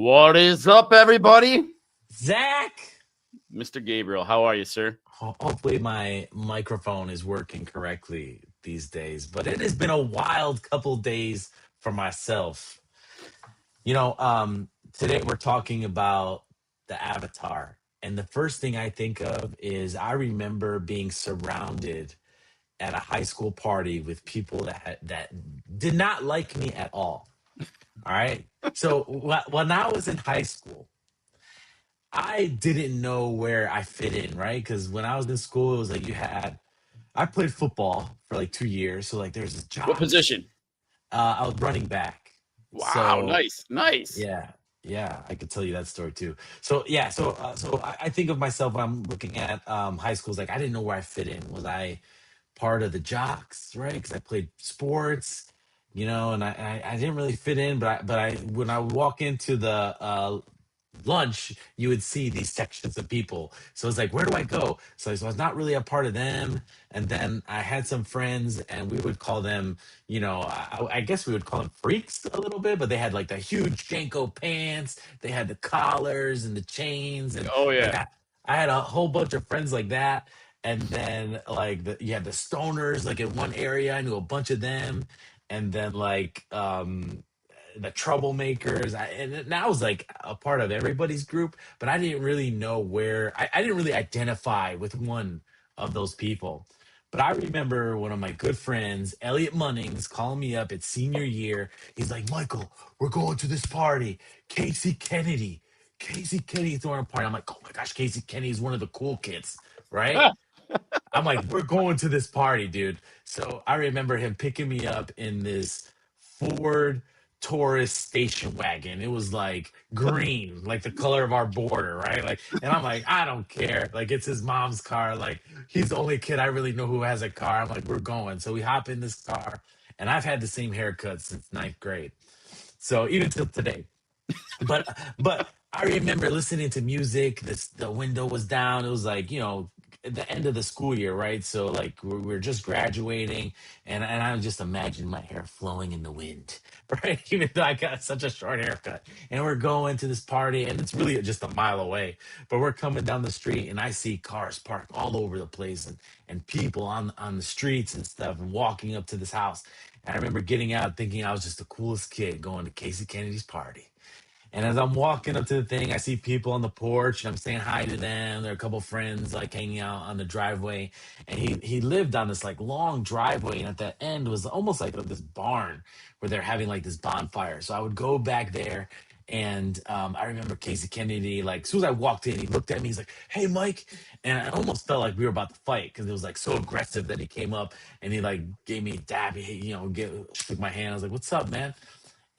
What is up, everybody? Zach, Mr. Gabriel, how are you, sir? hopefully my microphone is working correctly these days, but it has been a wild couple days for myself. Today we're talking about the Avatar, and the first thing I think of is I remember being surrounded at a high school party with people that did not like me at all. All right. So when I was in high school, I didn't know where I fit in, right? Because when I was in school, it was like I played football for like 2 years. So like there's this What jobs. position? I was running back. Wow, So nice, nice. yeah, yeah, I could tell you that story too. So I think of myself when I'm looking at high schools, like I didn't know where I fit in. Was I part of the jocks, right? Because I played sports, and I didn't really fit in. But I when I walk into the lunch, you would see these sections of people. So it's like, where do I go? So I was not really a part of them. And then I had some friends, and we would call them, I guess we would call them freaks a little bit, but they had like the huge Janko pants. They had the collars and the chains. And Oh like yeah. I had a whole bunch of friends like that. And then like you had the stoners like in one area. I knew a bunch of them. And then like the troublemakers. And I was like a part of everybody's group, but I didn't really know where I didn't really identify with one of those people. But I remember one of my good friends, Elliot Munnings, calling me up at senior year. He's like, Michael, we're going to this party. Casey Kennedy. Casey Kennedy throwing a party. I'm like, oh my gosh, Casey Kennedy is one of the cool kids, right? I'm like, we're going to this party, dude. So I remember him picking me up in this Ford Taurus station wagon. It was like green, like the color of our border, right? Like, and I'm like, I don't care. Like, it's his mom's car. Like, he's the only kid I really know who has a car. I'm like, we're going. So we hop in this car, and I've had the same haircut since ninth grade. So even till today, but I remember listening to music. The window was down. It was like at the end of the school year, right? So like we're just graduating, and I just imagine my hair flowing in the wind, right? Even though I got such a short haircut, and we're going to this party, and it's really just a mile away. But we're coming down the street, and I see cars parked all over the place, and people on the streets and stuff, and walking up to this house. And I remember getting out, thinking I was just the coolest kid going to Casey Kennedy's party. And as I'm walking up to the thing, I see people on the porch and I'm saying hi to them. There are a couple friends like hanging out on the driveway. And he lived on this like long driveway. And at the end was almost like this barn where they're having like this bonfire. So I would go back there. And I remember Casey Kennedy, like as soon as I walked in, he looked at me, he's like, hey, Mike. And I almost felt like we were about to fight because it was like so aggressive that he came up and he like gave me a dab. Shook my hand. I was like, what's up, man?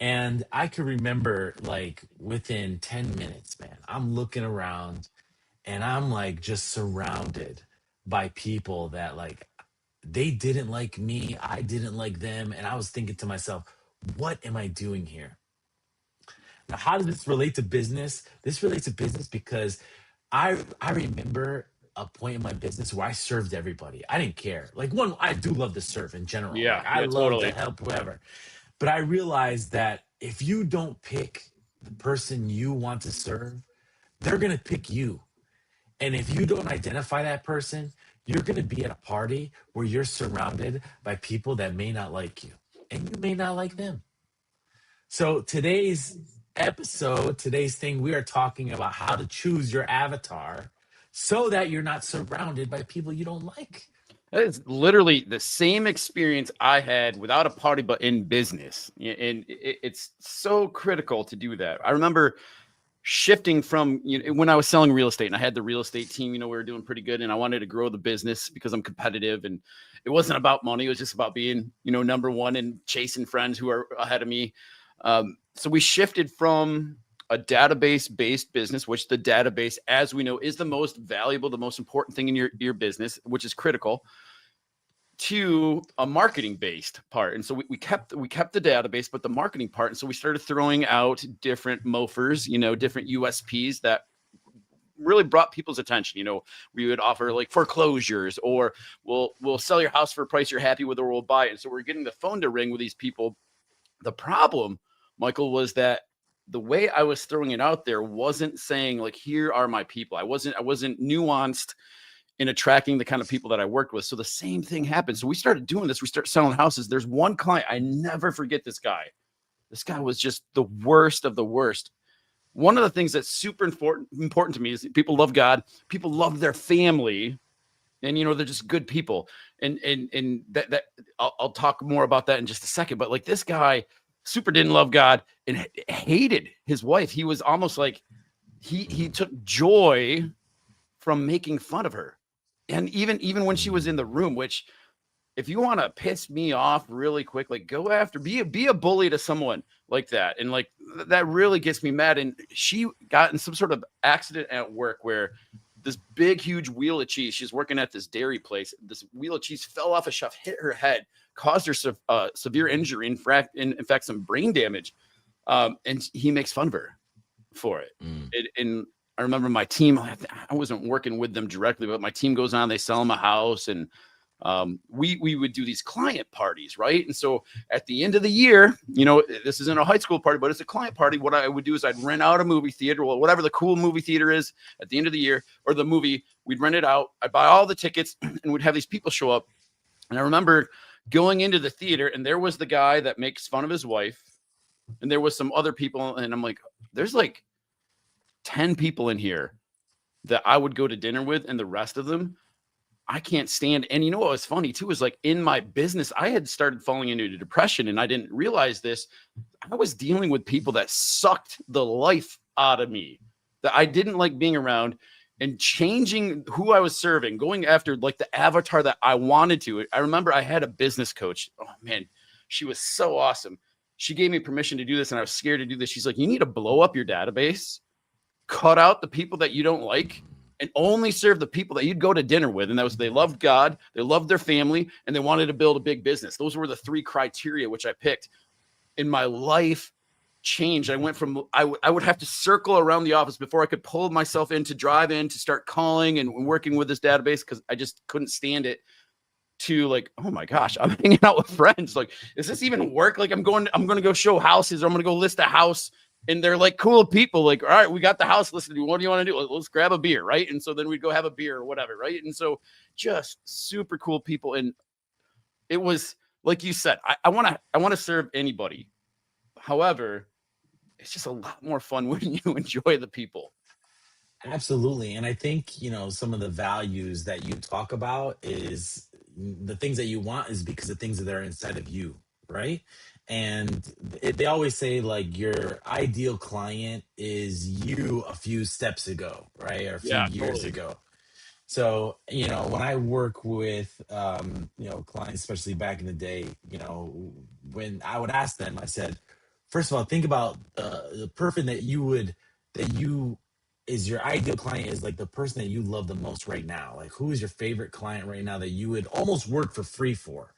And I could remember like within 10 minutes, man, I'm looking around and I'm like just surrounded by people that like they didn't like me. I didn't like them. And I was thinking to myself, what am I doing here? Now, how does this relate to business? This relates to business because I remember a point in my business where I served everybody. I didn't care. Like one, I do love to serve in general. Yeah, Like I yeah, love to totally. help whoever. But I realized that if you don't pick the person you want to serve, they're going to pick you. And if you don't identify that person, you're going to be at a party where you're surrounded by people that may not like you and you may not like them. So today's thing, we are talking about how to choose your avatar so that you're not surrounded by people you don't like. That is literally the same experience I had without a party, but in business. And it's so critical to do that. I remember shifting from when I was selling real estate and I had the real estate team, we were doing pretty good and I wanted to grow the business because I'm competitive and it wasn't about money. It was just about being, number one and chasing friends who are ahead of me. So we shifted from a database based business, which the database, as we know, is the most valuable, the most important thing in your business, which is critical, to a marketing based part. And so we kept the database, but the marketing part. And so we started throwing out different mofers, different USPs that really brought people's attention. We would offer like foreclosures, or we'll sell your house for a price you're happy with, or we'll buy it. And so we're getting the phone to ring with these people. The problem, Michael, was that the way I was throwing it out there wasn't saying like, here are my people. I wasn't nuanced in attracting the kind of people that I worked with. So the same thing happened. So we started doing this. We started selling houses. There's one client, I never forget this guy. This guy was just the worst of the worst. One of the things that's super important to me is people love God, people love their family, and they're just good people. And that I'll talk more about that in just a second. But like this guy, super didn't love God and hated his wife. He was almost like he took joy from making fun of her, and even when she was in the room, which if you want to piss me off really quick, like go after, be a bully to someone like that. And like that really gets me mad. And she got in some sort of accident at work where this big, huge wheel of cheese, she's working at this dairy place. This wheel of cheese fell off a shelf, hit her head, caused her severe injury, in fact, some brain damage. And he makes fun of her for it. And I remember my team, I wasn't working with them directly, but my team goes on, they sell them a house, and we would do these client parties, right? And so at the end of the year, this isn't a high school party, but it's a client party. What I would do is I'd rent out a movie theater, or whatever the cool movie theater is at the end of the year, or the movie, we'd rent it out. I'd buy all the tickets and we'd have these people show up. And I remember going into the theater, and there was the guy that makes fun of his wife, and there was some other people. And I'm like, there's like 10 people in here that I would go to dinner with, and the rest of them I can't stand. And what was funny too is like in my business, I had started falling into depression, and I didn't realize this. I was dealing with people that sucked the life out of me, that I didn't like being around, and changing who I was serving, going after like the avatar that I wanted to. I remember I had a business coach. Oh man, she was so awesome. She gave me permission to do this, and I was scared to do this. She's like, you need to blow up your database, cut out the people that you don't like, and only serve the people that you'd go to dinner with. And that was, they loved God, they loved their family, and they wanted to build a big business. Those were the 3 criteria which I picked. In my life changed. I went from, I would have to circle around the office before I could pull myself in to drive in to start calling and working with this database, because I just couldn't stand it, to like, oh my gosh, I'm hanging out with friends. Like, is this even work? Like I'm going to go show houses, or I'm going to go list a house, and they're like cool people. Like, all right, we got the house listed. What do you want to do? Let's grab a beer. Right. And so then we'd go have a beer or whatever. Right. And so just super cool people. And it was, like you said, I want to serve anybody. However, it's just a lot more fun when you enjoy the people. Absolutely. And I think, some of the values that you talk about is the things that you want is because the things that are inside of you, right? And they always say like your ideal client is you a few steps ago, right? Or a few Yeah, years totally. ago. So, when I work with, clients, especially back in the day, when I would ask them, I said, first of all, think about the person that you is your ideal client is like the person that you love the most right now. Like, who is your favorite client right now that you would almost work for free for?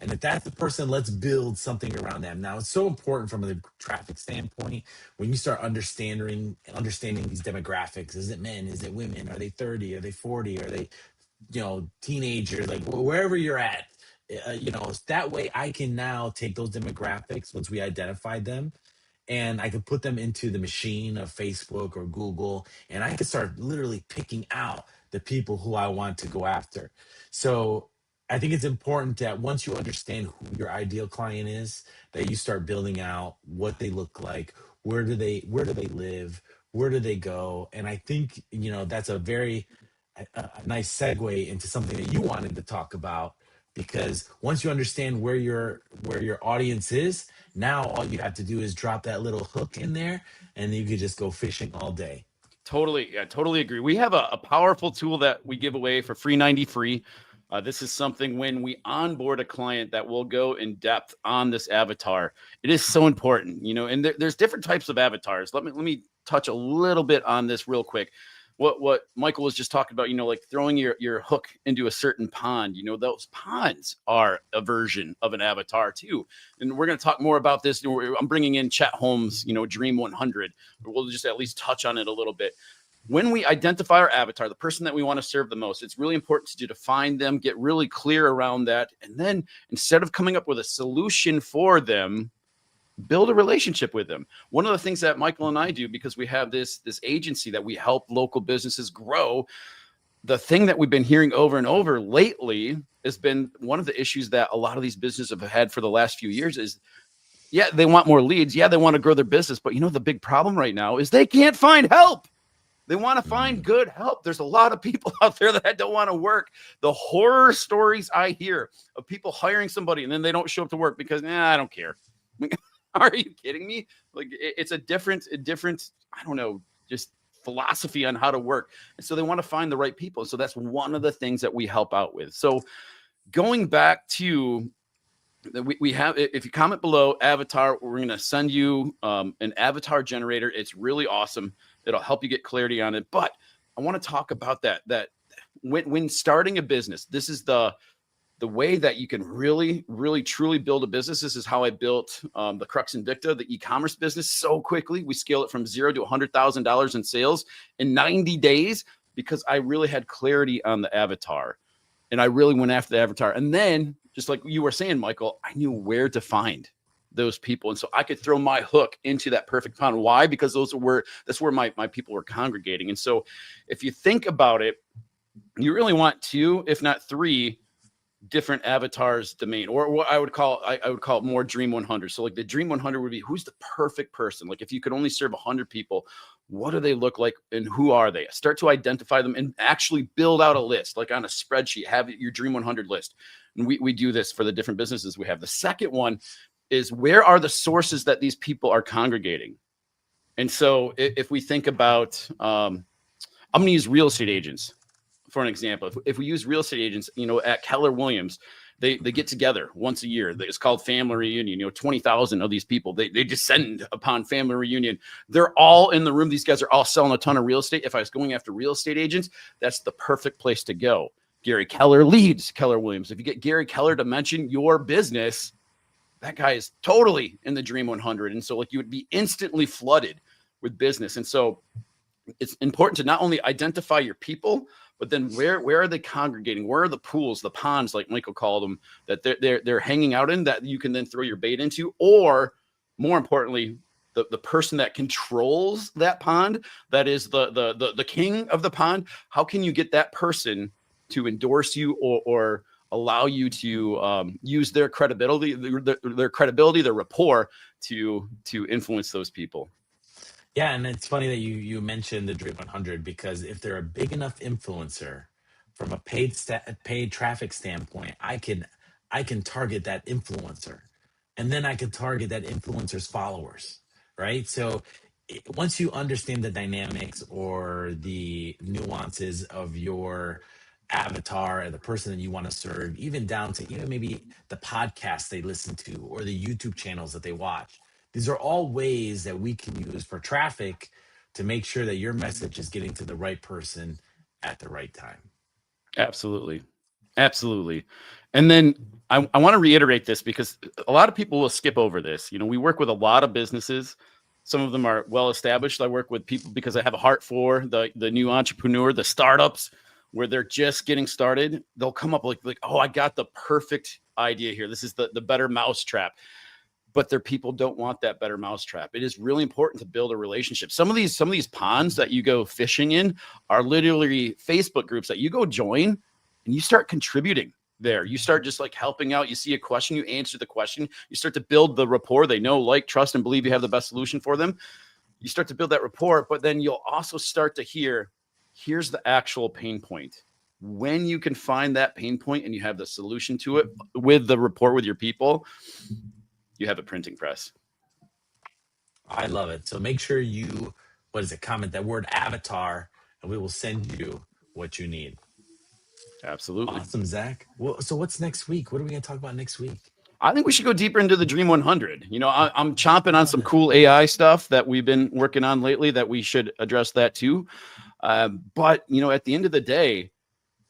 And if that's the person, let's build something around them. Now, it's so important from a traffic standpoint when you start understanding these demographics. Is it men? Is it women? Are they 30? Are they 40? Are they, teenagers? Like wherever you're at, that way I can now take those demographics once we identified them, and I could put them into the machine of Facebook or Google, and I could start literally picking out the people who I want to go after. So I think it's important that once you understand who your ideal client is, that you start building out what they look like, where do they live, where do they go, and I think that's a very a nice segue into something that you wanted to talk about, because once you understand where your audience is, now all you have to do is drop that little hook in there, and you could just go fishing all day. Totally. Yeah, totally agree. We have a powerful tool that we give away for free 90 free. This is something when we onboard a client that will go in depth on this avatar. It is so important, and there's different types of avatars. Let me touch a little bit on this real quick. What Michael was just talking about, like throwing your hook into a certain pond, those ponds are a version of an avatar too. And we're going to talk more about this. I'm bringing in Chet Holmes, Dream 100. We'll just at least touch on it a little bit. When we identify our avatar, the person that we want to serve the most, it's really important to define them, get really clear around that. And then instead of coming up with a solution for them, build a relationship with them. One of the things that Michael and I do, because we have this agency that we help local businesses grow, the thing that we've been hearing over and over lately has been one of the issues that a lot of these businesses have had for the last few years is, yeah, they want more leads. Yeah, they want to grow their business. But the big problem right now is they can't find help. They want to find Mm. good help. There's a lot of people out there that don't want to work. The horror stories I hear of people hiring somebody and then they don't show up to work because, I don't care. Are you kidding me? Like, it's a different, I don't know, just philosophy on how to work. And so they want to find the right people. So that's one of the things that we help out with. So going back to, we have, if you comment below avatar, we're going to send you an avatar generator. It's really awesome. It'll help you get clarity on it. But I want to talk about that when starting a business, this is the way that you can really, really, truly build a business. This is how I built the Crux Invicta, the e-commerce business, so quickly. We scale it from $0 to $100,000 in sales in 90 days because I really had clarity on the avatar. And I really went after the avatar. And then, just like you were saying, Michael, I knew where to find those people. And so I could throw my hook into that perfect pond. Why? Because that's where my people were congregating. And so if you think about it, you really want 2, if not 3 different avatars domain, or what I would call it more Dream 100. So like the Dream 100 would be, who's the perfect person? Like if you could only serve 100 people, what do they look like and who are they? Start to identify them and actually build out a list, like on a spreadsheet, have your Dream 100 list. And we do this for the different businesses we have. The second one is, where are the sources that these people are congregating? And so if we think about, I'm going to use real estate agents for an example. If we use real estate agents, at Keller Williams, they get together once a year. It's called family reunion. 20,000 of these people, they descend upon family reunion. They're all in the room. These guys are all selling a ton of real estate. If I was going after real estate agents, that's the perfect place to go. Gary Keller leads Keller Williams. If you get Gary Keller to mention your business, that guy is totally in the Dream 100. And so like you would be instantly flooded with business. And so it's important to not only identify your people, but then where are they congregating? Where are the pools, the ponds, like Michael called them, that they're hanging out in, that you can then throw your bait into? Or more importantly, the person that controls that pond, that is the king of the pond. How can you get that person to endorse you or allow you to use their credibility, their rapport to influence those people? Yeah, and it's funny that you mentioned the Dream 100, because if they're a big enough influencer from a paid traffic standpoint, I can target that influencer, and then I can target that influencer's followers, right? So once you understand the dynamics or the nuances of your avatar and the person that you want to serve, even down to even maybe the podcasts they listen to or the YouTube channels that they watch, these are all ways that we can use for traffic to make sure that your message is getting to the right person at the right time. Absolutely. Absolutely. And then I want to reiterate this because a lot of people will skip over this. We work with a lot of businesses. Some of them are well established. I work with people because I have a heart for the new entrepreneur, the startups where they're just getting started. They'll come up like, oh, I got the perfect idea here. This is the better mousetrap. But their people don't want that better mousetrap. It is really important to build a relationship. Some of these ponds that you go fishing in are literally Facebook groups that you go join and you start contributing there. You start just like helping out. You see a question, you answer the question. You start to build the rapport. They know, like, trust, and believe you have the best solution for them. You start to build that rapport, but then you'll also start to here's the actual pain point. When you can find that pain point and you have the solution to it with the rapport with your people, you have a printing press. I love it. So make sure you, what is it, comment that word avatar, and we will send you what you need. Absolutely. Awesome, Zach. Well, so what's next week? What are we going to talk about next week? I think we should go deeper into the Dream 100. I'm chomping on Love some it. cool AI stuff that we've been working on lately that we should address that too. But at the end of the day,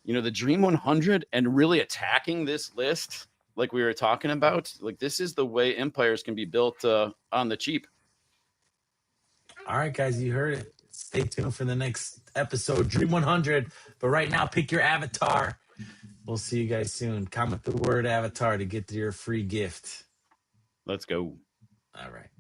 the Dream 100 and really attacking this list, like we were talking about, like this is the way empires can be built on the cheap. All right, guys, you heard it. Stay tuned for the next episode, Dream 100. But right now, pick your avatar. We'll see you guys soon. Comment the word avatar to get your free gift. Let's go. All right.